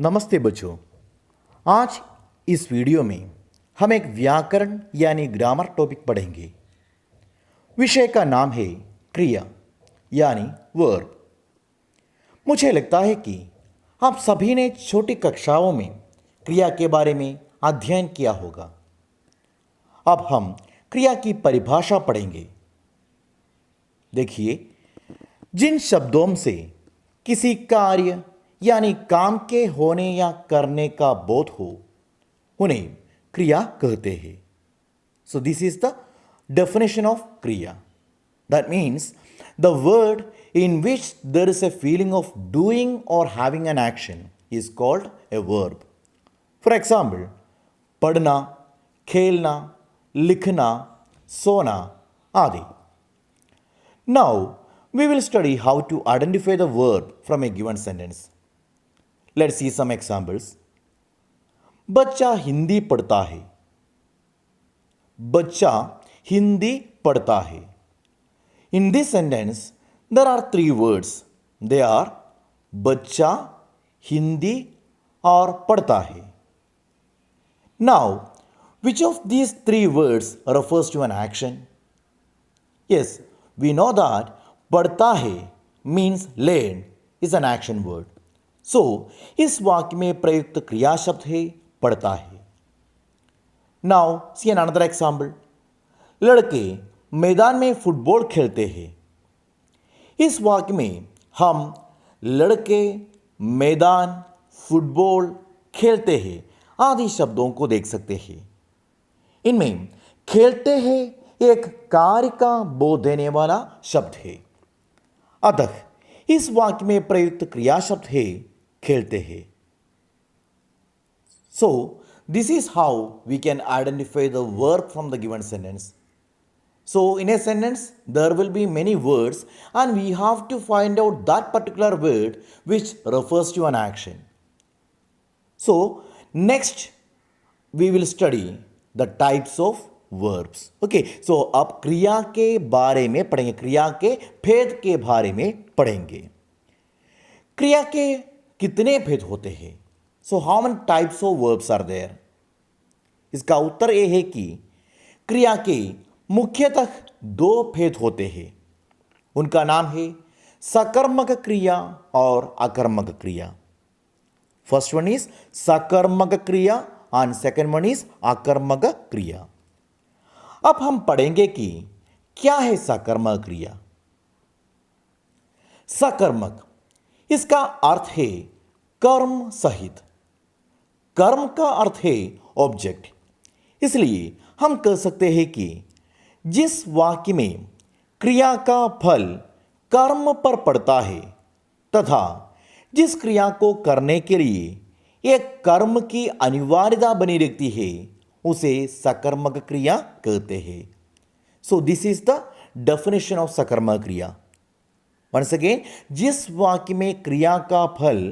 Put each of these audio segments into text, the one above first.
नमस्ते बच्चों। आज इस वीडियो में हम एक व्याकरण यानी ग्रामर टॉपिक पढ़ेंगे। विषय का नाम है क्रिया यानी वर्ब। मुझे लगता है कि आप सभी ने छोटी कक्षाओं में क्रिया के बारे में अध्ययन किया होगा। अब हम क्रिया की परिभाषा पढ़ेंगे। देखिए, जिन शब्दों से किसी कार्य यानी काम के होने या करने का बोध हो उन्हें क्रिया कहते हैं। So this is the definition of kriya. That means the word in which there is a feeling of doing or having an action is called a verb. For example, पढ़ना, खेलना, लिखना, सोना आदि. Now, we will study how to identify the verb from a given sentence. Let's see some examples. बच्चा हिंदी पढ़ता है. बच्चा हिंदी पढ़ता है. In this sentence, there are three words. They are बच्चा, हिंदी और पढ़ता है. Now, which of these three words refers to an action? Yes, we know that पढ़ता है means learn is an action word. So, इस वाक्य में प्रयुक्त क्रिया शब्द है पढ़ता है. Now, see another example. लड़के मैदान में फुटबॉल खेलते हैं. इस वाक्य में हम लड़के मैदान फुटबॉल खेलते हैं आदि शब्दों को देख सकते हैं. इनमें खेलते हैं एक कार्य का बोध देने वाला शब्द है. अतः इस वाक्य में प्रयुक्त क्रिया शब्द है खेलते हैं. So, this is how we can identify the verb from the given sentence. So, in a sentence, there will be many words and we have to find out that particular word which refers to an action. So, next we will study the types of verbs. Okay, so अब क्रिया के बारे में पढ़ेंगे, क्रिया के भेद के बारे में पढ़ेंगे. क्रिया के कितने भेद होते हैं? So, how many types of verbs are there? इसका उत्तर यह है कि क्रिया के मुख्यतः दो भेद होते हैं. उनका नाम है सकर्मक क्रिया और अकर्मक क्रिया. फर्स्ट वन इज सकर्मक क्रिया एंड सेकंड वन इज अकर्मक क्रिया. अब हम पढ़ेंगे कि क्या है सकर्मक क्रिया. सकर्मक, इसका अर्थ है कर्म सहित. कर्म का अर्थ है ऑब्जेक्ट. इसलिए हम कह सकते हैं कि जिस वाक्य में क्रिया का फल कर्म पर पड़ता है तथा जिस क्रिया को करने के लिए एक कर्म की अनिवार्यता बनी रहती है उसे सकर्मक क्रिया कहते हैं. So this is the definition of सकर्मक क्रिया. वंस अगेन, जिस वाक्य में क्रिया का फल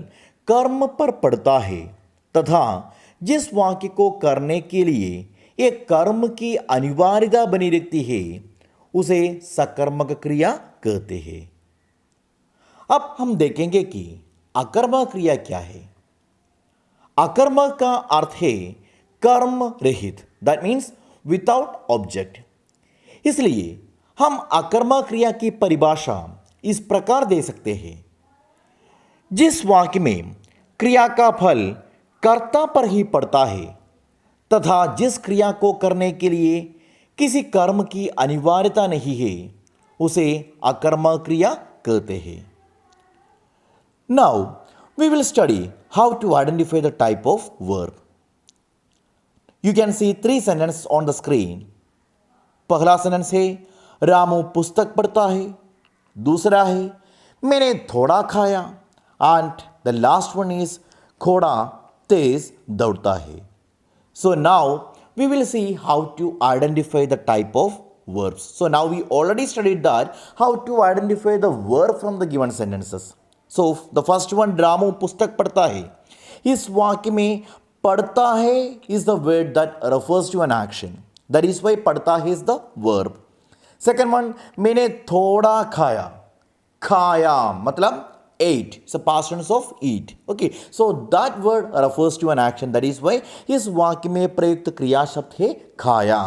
कर्म पर पड़ता है तथा जिस वाक्य को करने के लिए एक कर्म की अनिवार्यता बनी रहती है उसे सकर्मक क्रिया कहते हैं. अब हम देखेंगे कि अकर्मक क्रिया क्या है. अकर्मक का अर्थ है कर्म रहित. That means without object. इसलिए हम अकर्मक क्रिया की परिभाषा इस प्रकार दे सकते हैं. जिस वाक्य में क्रिया का फल कर्ता पर ही पड़ता है तथा जिस क्रिया को करने के लिए किसी कर्म की अनिवार्यता नहीं है उसे अकर्मक क्रिया कहते हैं. Now we will study how to identify the type of verb. You can see three sentence on the screen. पहला सेंटेंस है रामू पुस्तक पढ़ता है. दूसरा है मैंने थोड़ा खाया. And the last one is घोड़ा तेज दौड़ता है. So now we will see how to identify the type of verbs. So now we already studied that how to identify the verb from the given sentences. So the first one, Ramu पुस्तक पढ़ता है. इस वाक्य में पढ़ता है is the word that refers to an action. That is why पढ़ता है is the verb. Second one, मैंने थोड़ा खाया. खाया मतलब ate. It's a past tense of eat. Okay, so that word refers to an action. That is why इस वाक्य में प्रयुक्त क्रिया शब्द है खाया.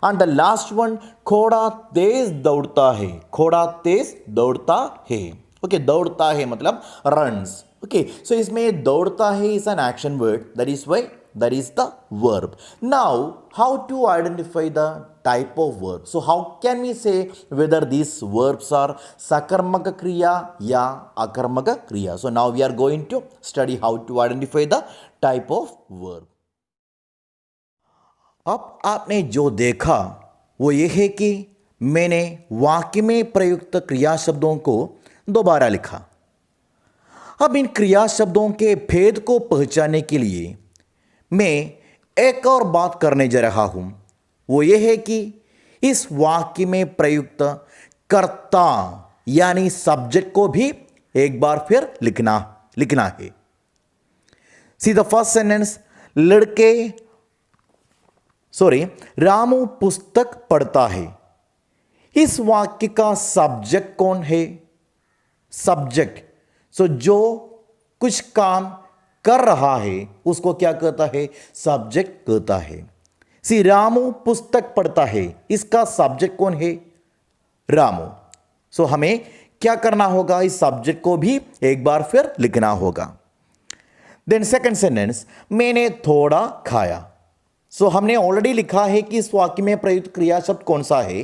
And the last one, घोड़ा तेज दौड़ता है. घोड़ा तेज दौड़ता है. Okay, दौड़ता है मतलब runs. Okay, so इसमें दौड़ता है is an action word. That is why that is the verb. Now, how to identify the type of verb? So how can we say whether these verbs are sakarmaka kriya या akarmaka kriya? So now we are going to study how to identify the type of verb. अब आपने जो देखा वो ये है कि मैंने वाक्य में प्रयुक्त क्रिया शब्दों को दोबारा लिखा. अब इन क्रिया शब्दों के भेद को पहचानने के लिए मैं एक और बात करने जा रहा हूं. वो ये है कि इस वाक्य में प्रयुक्त कर्ता यानी सब्जेक्ट को भी एक बार फिर लिखना है. See the first sentence, Ramu पुस्तक पढ़ता है. इस वाक्य का सब्जेक्ट कौन है? सब्जेक्ट. सो जो कुछ काम कर रहा है उसको क्या कहता है? सब्जेक्ट कहता है. सी रामू पुस्तक पढ़ता है, इसका सब्जेक्ट कौन है? रामू. सो हमें क्या करना होगा? इस सब्जेक्ट को भी एक बार फिर लिखना होगा. देन सेकंड सेंटेंस, मैंने थोड़ा खाया. सो हमने ऑलरेडी लिखा है कि इस वाक्य में प्रयुक्त क्रिया शब्द कौन सा है.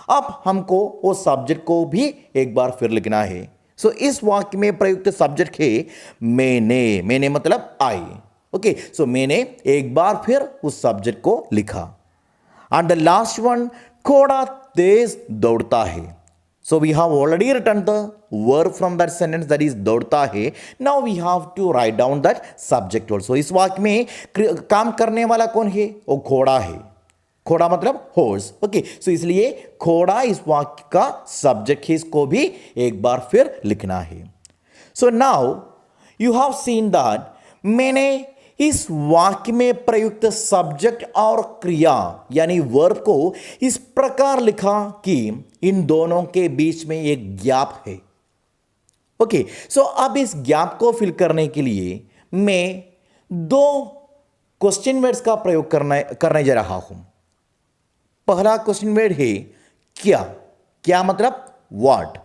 अब हमको वो सब्जेक्ट को भी एक बार फिर लिखना है. सो इस वाक्य में प्रयुक्त सब्जेक्ट है मैंने मतलब आई. ओके, सो मैंने एक बार फिर उस सब्जेक्ट को लिखा. एंड द लास्ट वन, घोड़ा तेज दौड़ता है. So we have already written the verb from that sentence, that is दौड़ता है. Now we have to write down that subject also. इस वाक्य में काम करने वाला कौन है? वो घोड़ा है. घोड़ा मतलब हॉर्स. ओके, सो इसलिए घोड़ा इस वाक्य का सब्जेक्ट है, इसको भी एक बार फिर लिखना है. So now you have seen that मैंने इस वाक्य में प्रयुक्त सब्जेक्ट और क्रिया यानी वर्ब को इस प्रकार लिखा कि इन दोनों के बीच में एक गैप है. ओके, सो अब इस गैप को फिल करने के लिए मैं दो क्वेश्चन वर्ड्स का प्रयोग करने जा रहा हूं. पहला क्वेश्चन वर्ड है क्या मतलब व्हाट,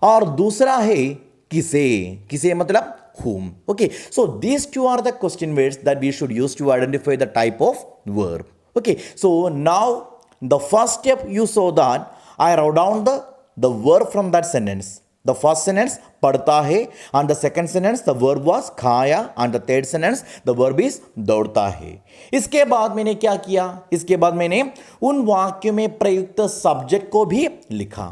और दूसरा है किसे मतलब whom. Okay, so these two are the question words that we should use to identify the type of verb. Okay, so now the first step you saw that I wrote down the verb from that sentence. The first sentence पढ़ता है, and the second sentence the verb was खाया, and the third sentence the verb is दौड़ता है. इसके बाद मैंने क्या किया? इसके बाद मैंने उन वाक्यों में प्रयुक्त सब्जेक्ट को भी लिखा.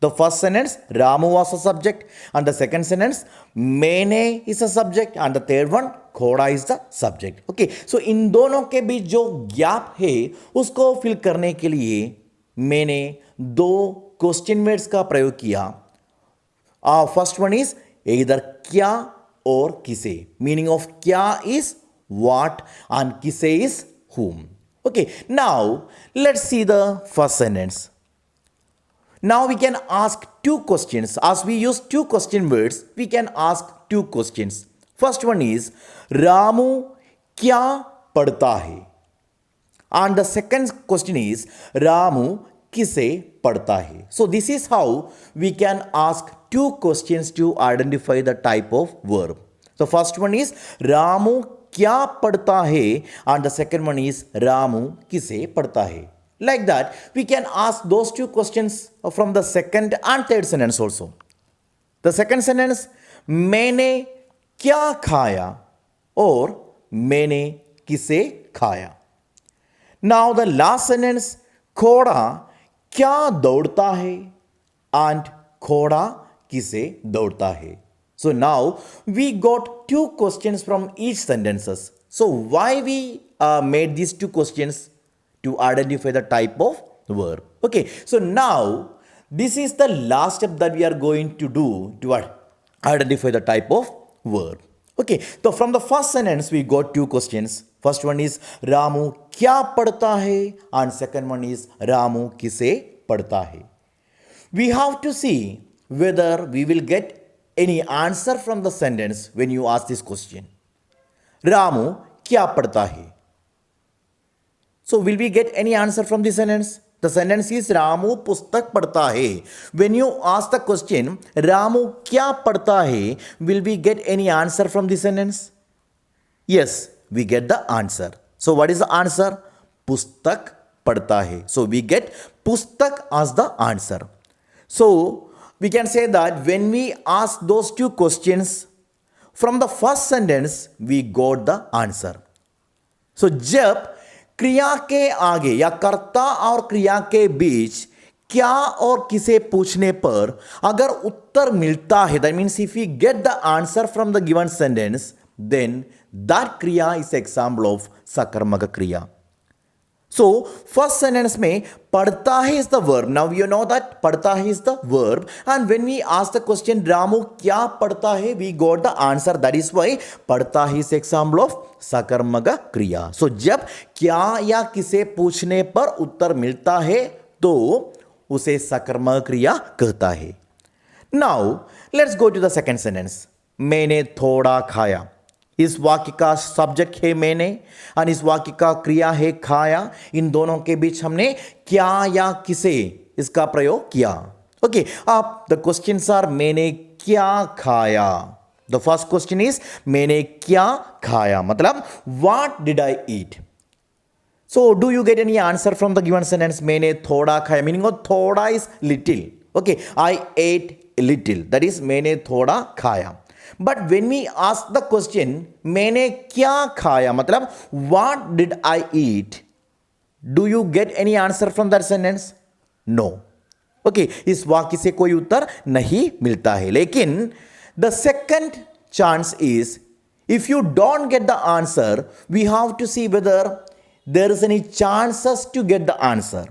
The first sentence, Ramu was a subject, and the second sentence, मैंने is a subject, and the third one, घोड़ा is the subject. Okay, so इन दोनों के बीच जो गैप है उसको फिल करने के लिए मैंने दो क्वेश्चन वर्ड्स का प्रयोग किया. फर्स्ट वन इज इधर क्या और किसे. मीनिंग ऑफ क्या इज व्हाट एंड किसे is whom. Okay, now let's see the first sentence. Now we can ask two questions. As we use two question words, we can ask two questions. First one is Ramu क्या पढ़ता है, and the second question is Ramu किसे पढ़ता है. So this is how we can ask two questions to identify the type of verb. The first one is Ramu क्या पढ़ता है, and the second one is Ramu किसे पढ़ता है. Like that, we can ask those two questions from the second and third sentence also. The second sentence, मैंने क्या खाया और मैंने किसे खाया. Now the last sentence, घोड़ा क्या दौड़ता है and घोड़ा किसे दौड़ता है. So now we got two questions from each sentences. So why we made these two questions? To identify the type of verb. Okay, so now this is the last step that we are going to do to identify the type of verb. Okay, so from the first sentence we got two questions. First one is Ramu क्या पढ़ता है, and second one is Ramu किसे पढ़ता है. We have to see whether we will get any answer from the sentence when you ask this question. Ramu क्या पढ़ता है? So will we get any answer from the sentence? The sentence is Ramu पुस्तक पढ़ता है. When you ask the question Ramu क्या पढ़ता है, will we get any answer from the sentence? Yes, we get the answer. So what is the answer? पुस्तक पढ़ता है. So we get पुस्तक as the answer. So we can say that when we ask those two questions from the first sentence, we got the answer. So जब क्रिया के आगे या कर्ता और क्रिया के बीच क्या और किसे पूछने पर अगर उत्तर मिलता है, that means if we get the answer from the given sentence, then that kriya is example of sakarmaka kriya. So first sentence में पढ़ता है is the verb. Now you know that पढ़ता है is the verb, and when we ask the question Ramu क्या पढ़ता है, we got the answer. That is why पढ़ता है is example of सकर्मक क्रिया. So जब क्या या किसे पूछने पर उत्तर मिलता है तो उसे सकर्मक क्रिया कहता है. Now let's go to the second sentence. मैंने थोड़ा खाया. इस वाक्य का सब्जेक्ट है मैंने और इस वाक्य का क्रिया है खाया. इन दोनों के बीच हमने क्या या किसे इसका प्रयोग किया. ओके, अब द क्वेश्चंस आर मैंने क्या खाया. द फर्स्ट क्वेश्चन इज मैंने क्या खाया, मतलब what did I eat. So do you get any answer from the given sentence मैंने थोड़ा खाया, मीनिंग ऑफ थोड़ा is little. Okay, I ate little, that is मैंने थोड़ा खाया. But when we ask the question मैंने क्या खाया, मतलब what did I eat, do you get any answer from that sentence? No. Okay, इस वाक्य से कोई उत्तर नहीं मिलता है. लेकिन the second chance is if you don't get the answer, we have to see whether there is any chances to get the answer.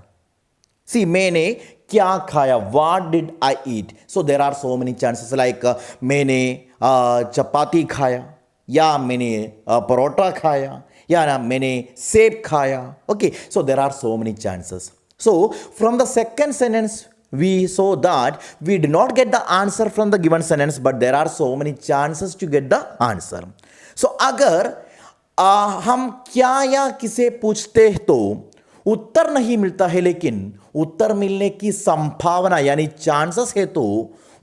See, मैंने क्या खाया, what did I eat? So there are so many chances like मैंने चपाती खाया, या मैंने परोठा खाया, या ना मैंने सेब खाया. Okay, so there are so many chances. So from the second sentence we saw that we did not get the answer from the given sentence, but there are so many chances to get the answer. So अगर हम क्या या किसे पूछते हैं तो उत्तर नहीं मिलता है, लेकिन उत्तर मिलने की संभावना यानी चांसेस है, तो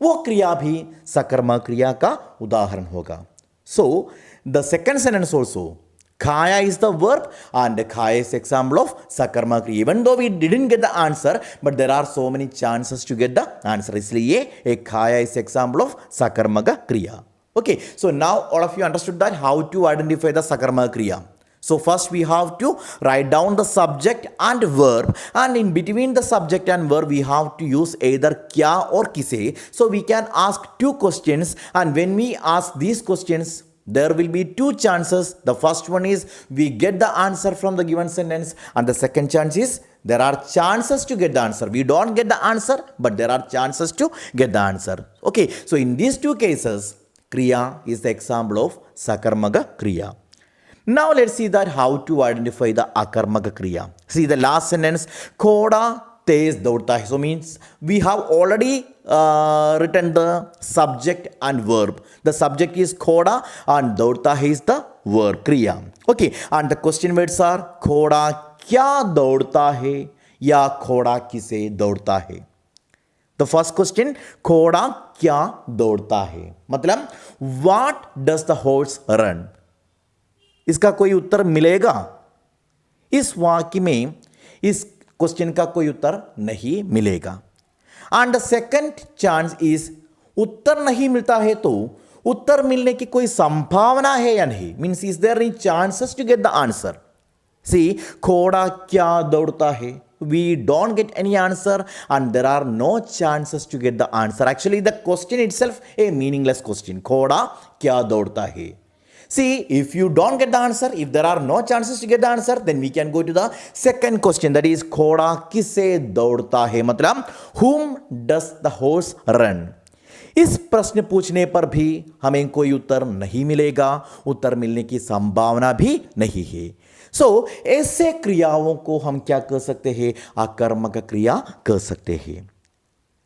वो क्रिया भी सकर्मक क्रिया का उदाहरण होगा. So the second sentence also खाया इज द वर्ब एंड खाया इज एग्जांपल ऑफ सकर्मक क्रिया. Even though we didn't get the answer, but there are so many chances to get the answer, इसलिए एक खाया इज एग्जांपल ऑफ सकर्मक क्रिया. Okay, so now all of you understood that how to identify the sakarmaka kriya. So first we have to write down the subject and verb, and in between the subject and verb we have to use either kya or kise. So we can ask two questions, and when we ask these questions there will be two chances. The first one is we get the answer from the given sentence, and the second chance is there are chances to get the answer. We don't get the answer, but there are chances to get the answer. Okay, so in these two cases kriya is the example of sakarmaka kriya. Now let's see that how to identify the akarmaka kriya. See the last sentence, khoda tez daudta hai. So means we have already written the subject and verb. The subject is khoda and daudta hai is the verb kriya. Okay, and the question words are khoda kya daudta hai ya khoda kise daudta hai. The first question, घोड़ा क्या दौड़ता है, मतलब what does the horse run. इसका कोई उत्तर मिलेगा? इस वाक्य में इस क्वेश्चन का कोई उत्तर नहीं मिलेगा. And the second chance is उत्तर नहीं मिलता है तो उत्तर मिलने की कोई संभावना है या नहीं, means is there any chances to get the answer. See घोड़ा क्या दौड़ता है, we don't get any answer and there are no chances to get the answer. Actually the question itself a meaningless question. Khoda kya daudta hai. See, if you don't get the answer, if there are no chances to get the answer, then we can go to the second question, that is khoda kise daudta hai, matlab whom does the horse run. इस प्रश्न पूछने पर भी हमें कोई उत्तर नहीं मिलेगा, उत्तर मिलने की संभावना भी नहीं है. सो ऐसे क्रियाओं को हम क्या कर सकते हैं, आकर्मक क्रिया कर सकते हैं.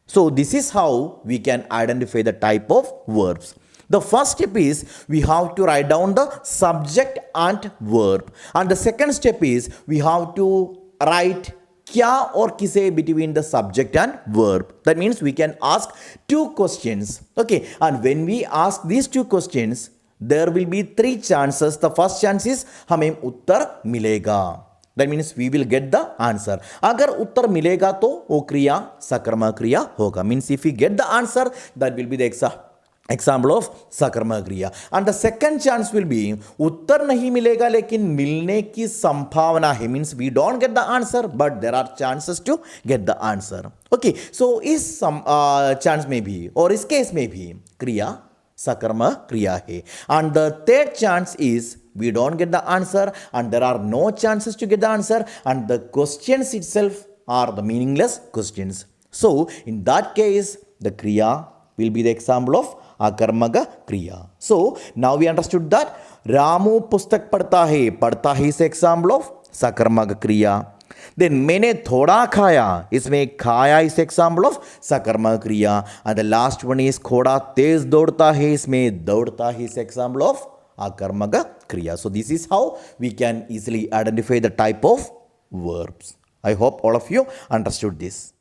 So this is how we can identify the type of verbs. The first step is we have to write down the subject and verb. And the second step is we have to write kya or kise between the subject and verb. That means we can ask two questions. Okay, and when we ask these two questions, there will be three chances. The first chance is हमें उत्तर मिलेगा. That means we will get the answer. अगर उत्तर मिलेगा तो वो क्रिया सकर्मक क्रिया होगा. Means if we get the answer, that will be the example of सकर्मक क्रिया. And the second chance will be उत्तर नहीं मिलेगा लेकिन मिलने की संभावना है. Means we don't get the answer, but there are chances to get the answer. Okay, so इस chance में भी और इस केस में भी क्रिया सकर्मक क्रिया है. And the third chance is we don't get the answer and there are no chances to get the answer and the questions itself are the meaningless questions. So in that case the kriya will be the example of akarmaga kriya. So now we understood that Ramu pustak padhta hai is example of sakarmaga kriya. Then मैंने थोड़ा खाया, इसमें खाया is example of सकर्मक क्रिया. And the last one is थोड़ा तेज दौड़ता है, इसमें दौड़ता है is example of akarmaka kriya. So this is how we can easily identify the type of verbs. I hope all of you understood this.